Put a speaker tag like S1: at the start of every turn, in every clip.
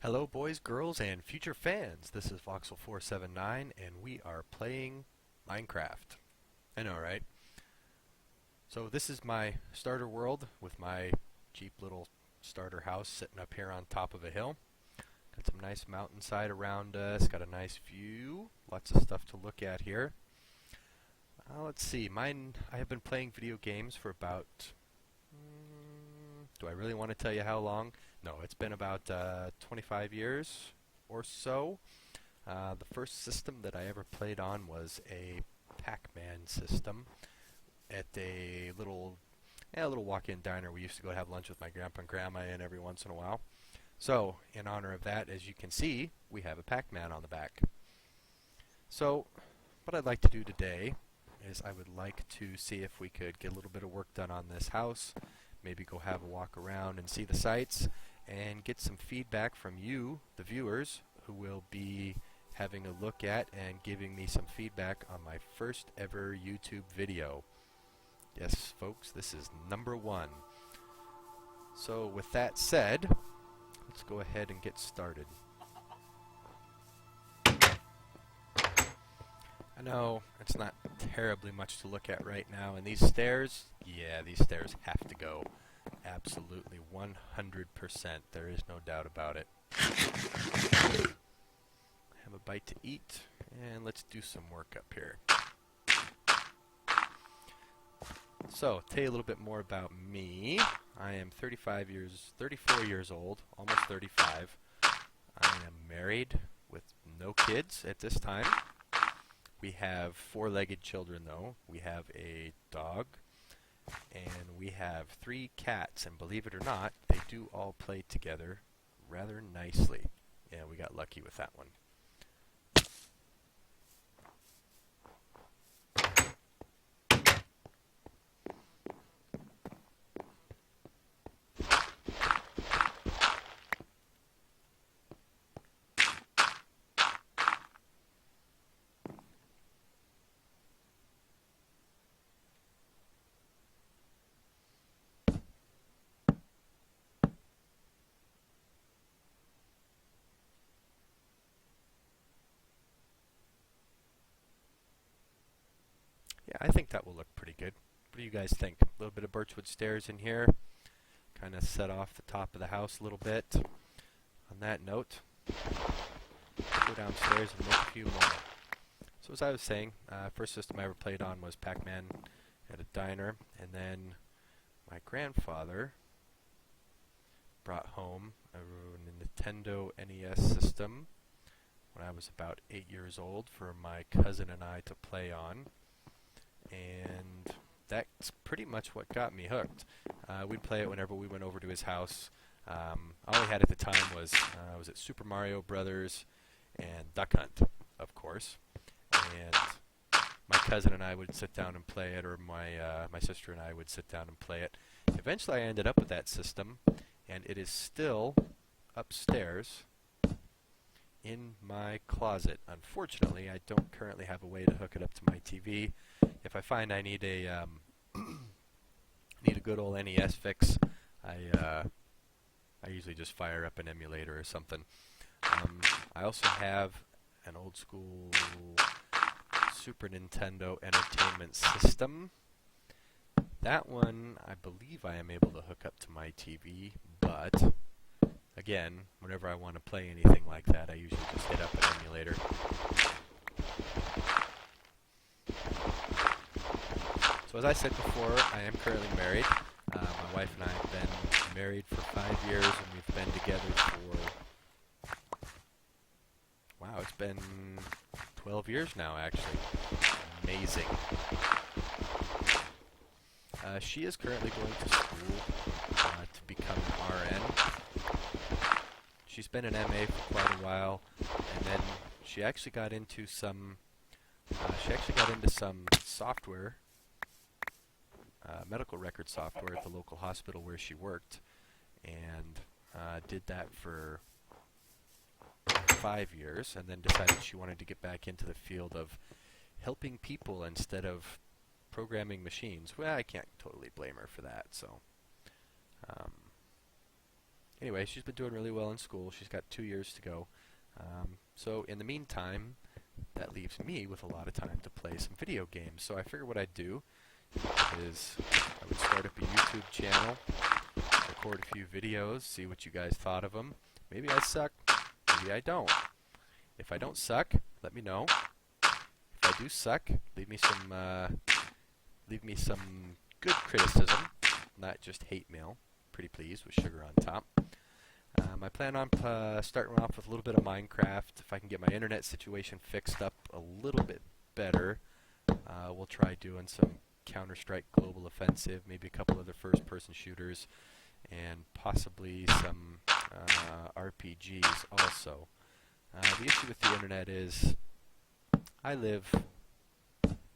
S1: Hello boys, girls, and future fans. This is Voxel479 and we are playing Minecraft. I know, right? So this is my starter world with my cheap little starter house sitting up here on top of a hill. Got some nice mountainside around us, got a nice view, lots of stuff to look at here. Let's see, I have been playing video games for about, do I really want to tell you how long? No, it's been about 25 years or so. The first system that I ever played on was a Pac-Man system at a little walk-in diner we used to go have lunch with my grandpa and grandma in every once in a while. So, in honor of that, as you can see, we have a Pac-Man on the back. So, what I'd like to do today is I would like to see if we could get a little bit of work done on this house, maybe go have a walk around and see the sights, and get some feedback from you, the viewers, who will be having a look at and giving me some feedback on my first ever YouTube video. Yes, folks, this is #1. So with that said, let's go ahead and get started. I know it's not terribly much to look at right now, and these stairs, yeah, these stairs have to go. Absolutely 100%. There is no doubt about it. Have a bite to eat, and let's do some work up here. So, tell you a little bit more about me. I am 34 years old, almost 35. I am married with no kids at this time. We have 4-legged children, though. We have a dog, and we have 3 cats, and believe it or not, they do all play together rather nicely. Yeah, we got lucky with that one. Yeah, I think that will look pretty good. What do you guys think? A little bit of birchwood stairs in here. Kind of set off the top of the house a little bit. On that note, go downstairs and make a few more. So as I was saying, first system I ever played on was Pac-Man at a diner, and then my grandfather brought home a Nintendo NES system when I was about 8 years old for my cousin and I to play on, and that's pretty much what got me hooked. We'd play it whenever we went over to his house. All we had at the time was it Super Mario Brothers and Duck Hunt, of course. And my cousin and I would sit down and play it, or my sister and I would sit down and play it. Eventually, I ended up with that system, and it is still upstairs in my closet. Unfortunately, I don't currently have a way to hook it up to my TV. If I find I need a need a good old NES fix, I usually just fire up an emulator or something. I also have an old school Super Nintendo Entertainment System. That one, I believe I am able to hook up to my TV, but again, whenever I want to play anything like that, I usually just hit up an emulator. So as I said before, I am currently married. My wife and I have been married for 5 years, and we've been together for, wow, it's been 12 years now, actually. Amazing. She is currently going to school to become an RN. She's been an MA for quite a while, and then she actually got into some software, medical record software at the local hospital where she worked, and did that for 5 years, and then decided she wanted to get back into the field of helping people instead of programming machines. Well, I can't totally blame her for that. So, Anyway, she's been doing really well in school. She's got 2 years to go. So in the meantime, that leaves me with a lot of time to play some video games. So I figured what I'd do is I would start up a YouTube channel, record a few videos, see what you guys thought of them. Maybe I suck, maybe I don't. If I don't suck, let me know. If I do suck, leave me some good criticism, not just hate mail. Pretty please with sugar on top. I plan on starting off with a little bit of Minecraft. If I can get my internet situation fixed up a little bit better, we'll try doing some Counter-Strike Global Offensive, maybe a couple other first-person shooters, and possibly some RPGs also. The issue with the internet is I live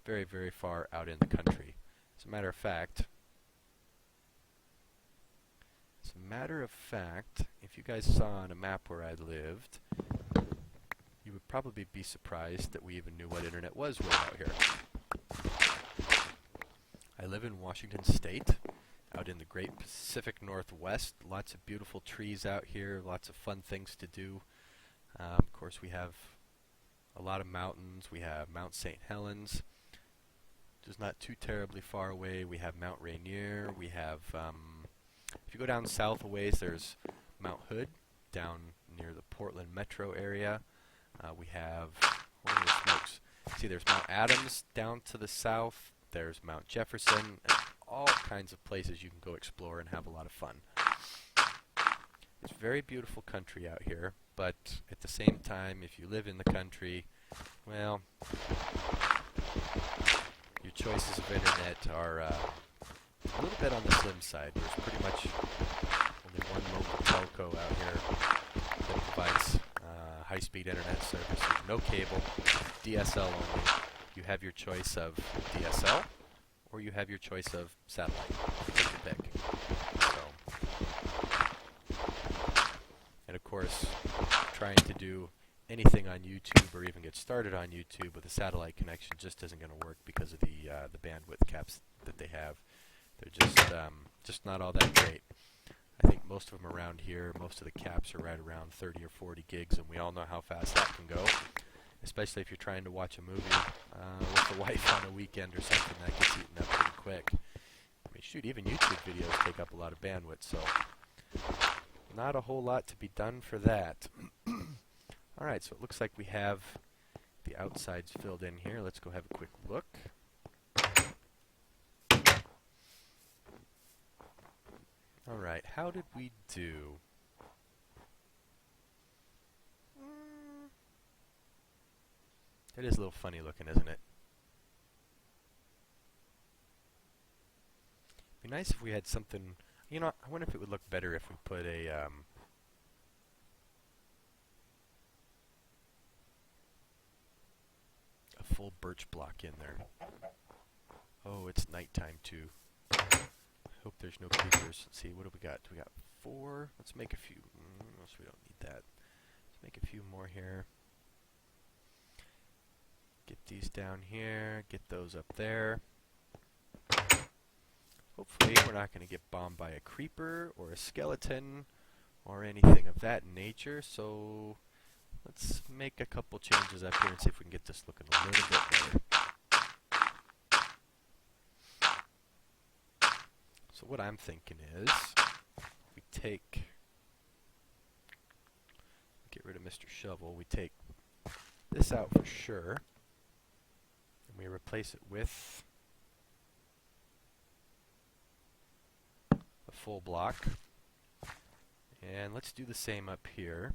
S1: very, very far out in the country. As a matter of fact, if you guys saw on a map where I lived, you would probably be surprised that we even knew what internet was way out here. I live in Washington State, out in the great Pacific Northwest. Lots of beautiful trees out here, lots of fun things to do. Of course, we have a lot of mountains. We have Mount St. Helens, which is not too terribly far away. We have Mount Rainier. We have, if you go down south a ways, there's Mount Hood, down near the Portland metro area. We have, holy smokes, see there's Mount Adams down to the south. There's Mount Jefferson, and all kinds of places you can go explore and have a lot of fun. It's very beautiful country out here, but at the same time, if you live in the country, well, your choices of internet are a little bit on the slim side. There's pretty much only one local telco out here that provides high-speed internet service with no cable, DSL only. You have your choice of DSL, or you have your choice of satellite. Take your pick. And of course, trying to do anything on YouTube or even get started on YouTube with a satellite connection just isn't going to work because of the bandwidth caps that they have. They're just not all that great. I think most of them around here, most of the caps are right around 30 or 40 gigs, and we all know how fast that can go. Especially if you're trying to watch a movie with the wife on a weekend or something, that gets eaten up pretty quick. I mean, shoot, even YouTube videos take up a lot of bandwidth, so not a whole lot to be done for that. Alright, so it looks like we have the outsides filled in here. Let's go have a quick look. Alright, how did we do? It is a little funny looking, isn't it? It'd be nice if we had something, you know, I wonder if it would look better if we put a full birch block in there. Oh, it's nighttime too. Hope there's no creepers. Let's see, what do we got? We got 4. Let's make a few. So we don't need that. Let's make a few more here. Get these down here. Get those up there. Hopefully we're not going to get bombed by a creeper or a skeleton or anything of that nature. So let's make a couple changes up here and see if we can get this looking a little bit better. So what I'm thinking is we get rid of Mr. Shovel, we take this out for sure, and we replace it with a full block. And let's do the same up here.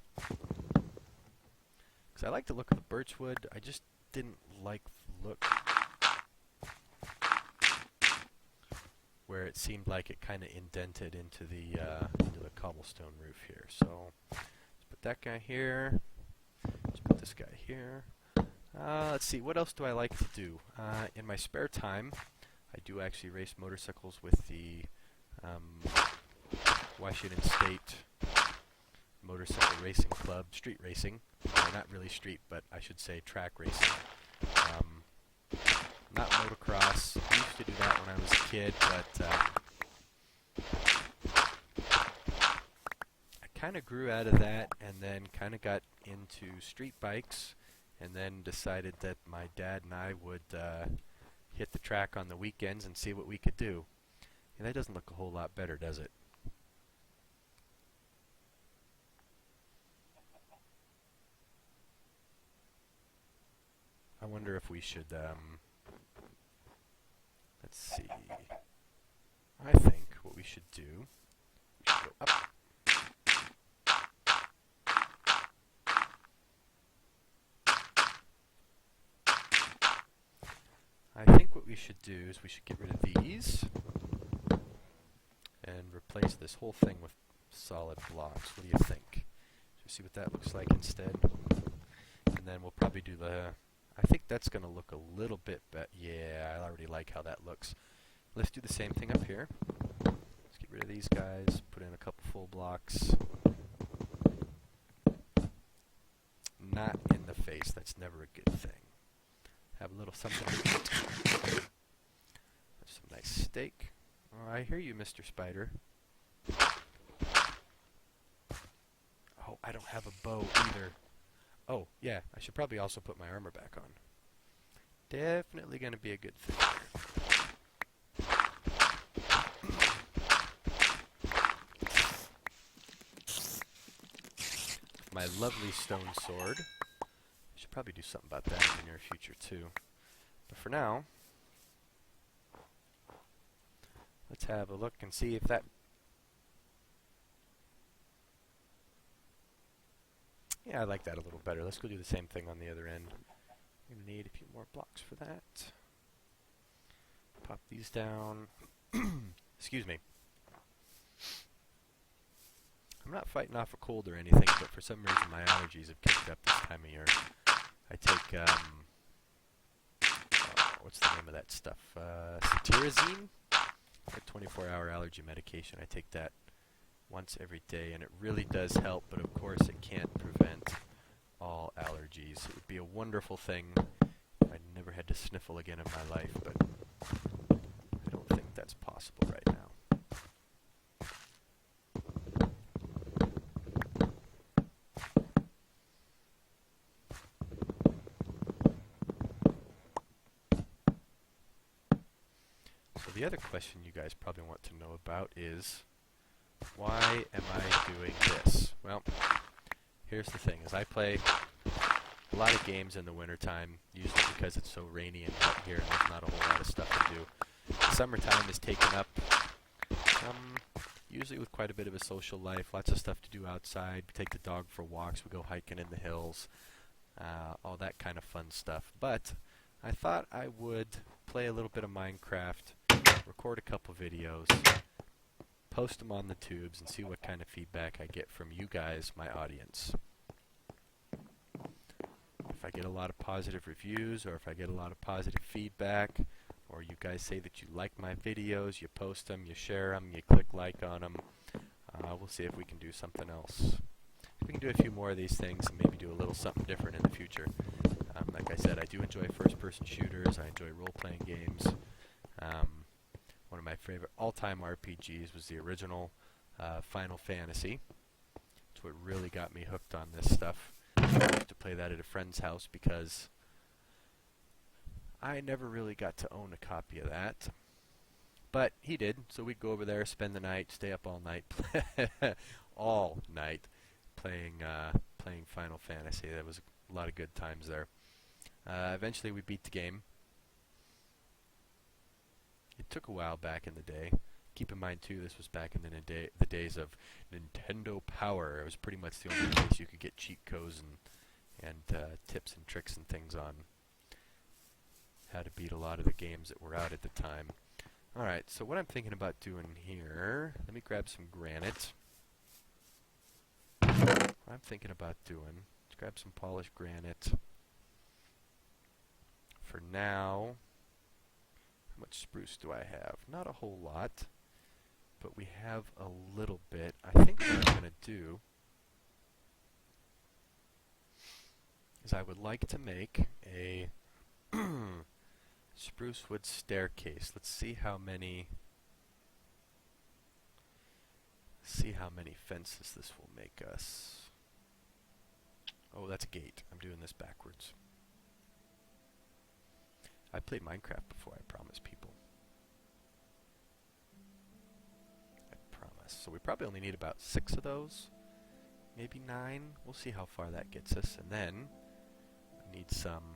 S1: Because I like the look of the birchwood, I just didn't like the look where it seemed like it kind of indented into the cobblestone roof here. So let's put that guy here. Let's put this guy here. Let's see, what else do I like to do? In my spare time, I do actually race motorcycles with the Washington State Motorcycle Racing Club, street racing. Not really street, but I should say track racing. Not motocross. I used to do that when I was a kid, but I kind of grew out of that and then kind of got into street bikes and then decided that my dad and I would hit the track on the weekends and see what we could do. And that doesn't look a whole lot better, does it? I wonder if we should, let's see. I think what we should do, we should go up. I think what we should do is we should get rid of these and replace this whole thing with solid blocks. What do you think? Should we see what that looks like instead? And then we'll probably do the... I think that's going to look a little bit better. Yeah, I already like how that looks. Let's do the same thing up here. Let's get rid of these guys, put in a couple full blocks. Not in the face. That's never a good thing. Have a little something. Some nice steak. Oh, I hear you, Mr. Spider. Oh, I don't have a bow either. Oh, yeah, I should probably also put my armor back on. Definitely going to be a good thing. My lovely stone sword. I should probably do something about that in the near future, too. But for now, let's have a look and see if that... Yeah, I like that a little better. Let's go do the same thing on the other end. I'm going to need a few more blocks for that. Pop these down. Excuse me. I'm not fighting off a cold or anything, but for some reason my allergies have kicked up this time of year. I take, what's the name of that stuff? Cetirizine? A 24-hour allergy medication. I take that once every day, and it really does help, but of course it can't prevent all allergies. It would be a wonderful thing if I never had to sniffle again in my life, but I don't think that's possible right now. So the other question you guys probably want to know about is, why am I doing this? Well, here's the thing, is I play a lot of games in the wintertime, usually because it's so rainy and wet here and there's not a whole lot of stuff to do. The summertime is taken up, usually with quite a bit of a social life, lots of stuff to do outside. We take the dog for walks, we go hiking in the hills, all that kind of fun stuff. But I thought I would play a little bit of Minecraft, record a couple videos, post them on the tubes, and see what kind of feedback I get from you guys, my audience. If I get a lot of positive reviews, or if I get a lot of positive feedback, or you guys say that you like my videos, you post them, you share them, you click like on them, we'll see if we can do something else. We can do a few more of these things and maybe do a little something different in the future. Like I said, I do enjoy first-person shooters. I enjoy role-playing games. One of my favorite all-time RPGs was the original Final Fantasy. It's what really got me hooked on this stuff. I used to play that at a friend's house because I never really got to own a copy of that. But he did, so we'd go over there, spend the night, stay up all night, all night, playing Final Fantasy. That was a lot of good times there. Eventually we beat the game. It took a while back in the day. Keep in mind, too, this was back in the days of Nintendo Power. It was pretty much the only place you could get cheat codes and tips and tricks and things on how to beat a lot of the games that were out at the time. Alright, so what I'm thinking about doing here, let me grab some granite. What I'm thinking about doing, let's grab some polished granite. For now, how much spruce do I have? Not a whole lot, but we have a little bit. I think what I'm going to do is I would like to make a spruce wood staircase. Let's see how many See how many fences this will make us. Oh, that's a gate. I'm doing this backwards. I played Minecraft before, I promise people. I promise. So we probably only need about 6 of those. Maybe 9. We'll see how far that gets us. And then we need some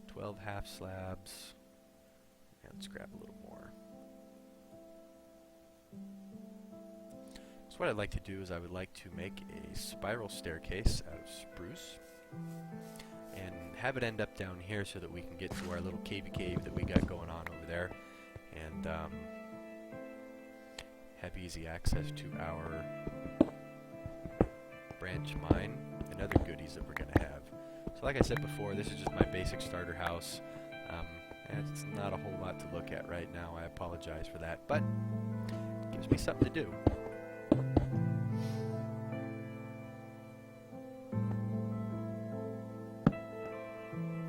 S1: 12 half slabs. Yeah, let's grab a little more. So what I'd like to do is I would like to make a spiral staircase out of spruce and have it end up down here so that we can get to our little cavey cave that we got going on over there, and have easy access to our branch mine and other goodies that we're going to have. So like I said before, this is just my basic starter house. And it's not a whole lot to look at right now. I apologize for that, but it gives me something to do.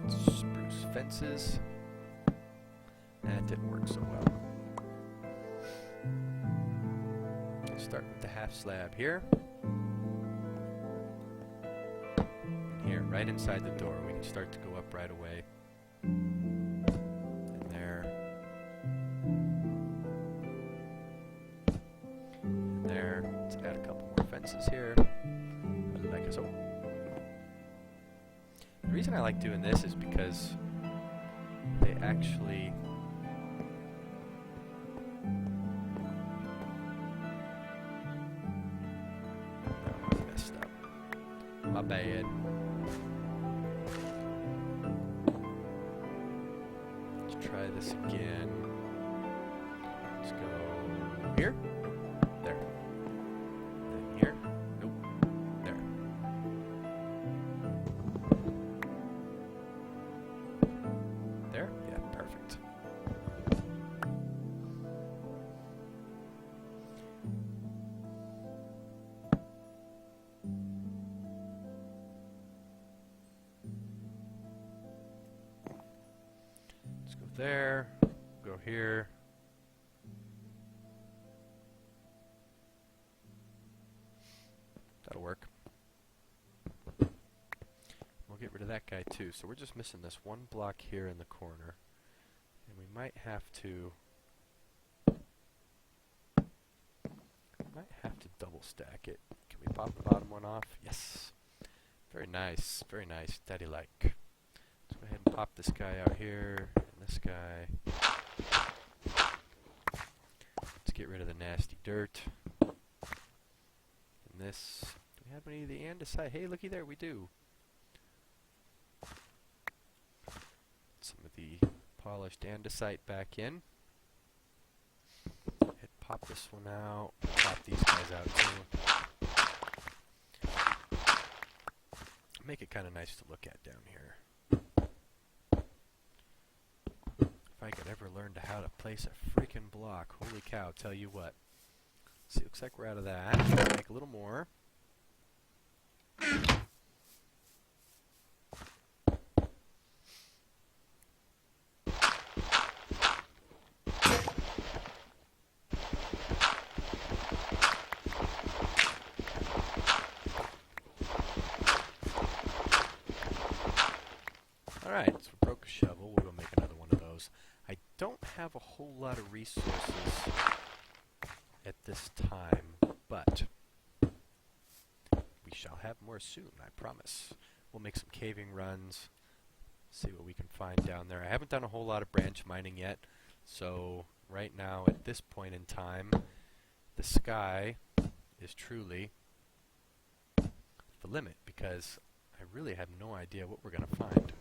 S1: Spruce fences. That didn't work so well. Let's start with the half slab here. And here, right inside the door, we can start to go up right away. And there. And there. Let's add a couple more fences here. Like so. The reason I like doing this is because they actually messed up. My bad. Let's try this again. Let's go here. There. Then here. Nope. There. There? Yeah, perfect. Let's go there, go here. That'll work. We'll get rid of that guy too. So we're just missing this one block here in the corner. And we might have to double stack it. Can we pop the bottom one off? Yes. Very nice. Very nice. Daddy-like. Let's go ahead and pop this guy out here. And this guy. Let's get rid of the nasty dirt. And this. Do we have any of the andesite? Hey, looky there. We do. Some of the polished andesite back in. Hit pop this one out. Pop these guys out too. Make it kind of nice to look at down here. If I could ever learn how to place a freaking block, holy cow! Tell you what. See, looks like we're out of that. Make a little more. Alright, so we broke a shovel. We'll go make another one of those. I don't have a whole lot of resources at this time, but we shall have more soon, I promise. We'll make some caving runs, see what we can find down there. I haven't done a whole lot of branch mining yet, so right now, at this point in time, the sky is truly the limit, because I really have no idea what we're going to find.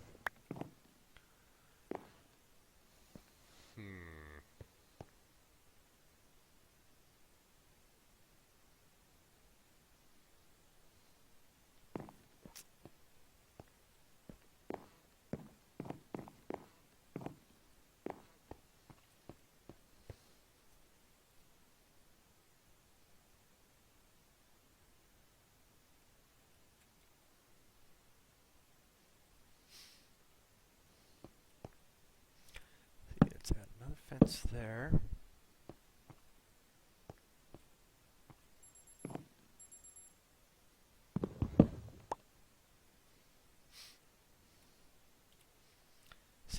S1: Let's add another fence there.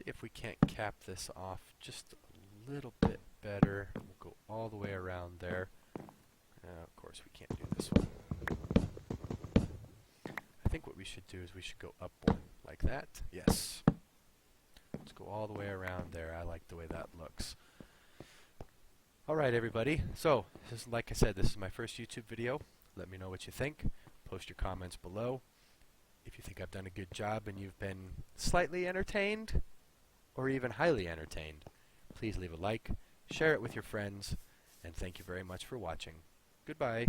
S1: if we can't cap this off just a little bit better. We'll go all the way around there. Of course, we can't do this one. I think what we should do is we should go up one like that. Yes. Let's go all the way around there. I like the way that looks. Alright, everybody. So, like I said, this is my first YouTube video. Let me know what you think. Post your comments below. If you think I've done a good job and you've been slightly entertained, or even highly entertained, please leave a like, share it with your friends, and thank you very much for watching. Goodbye.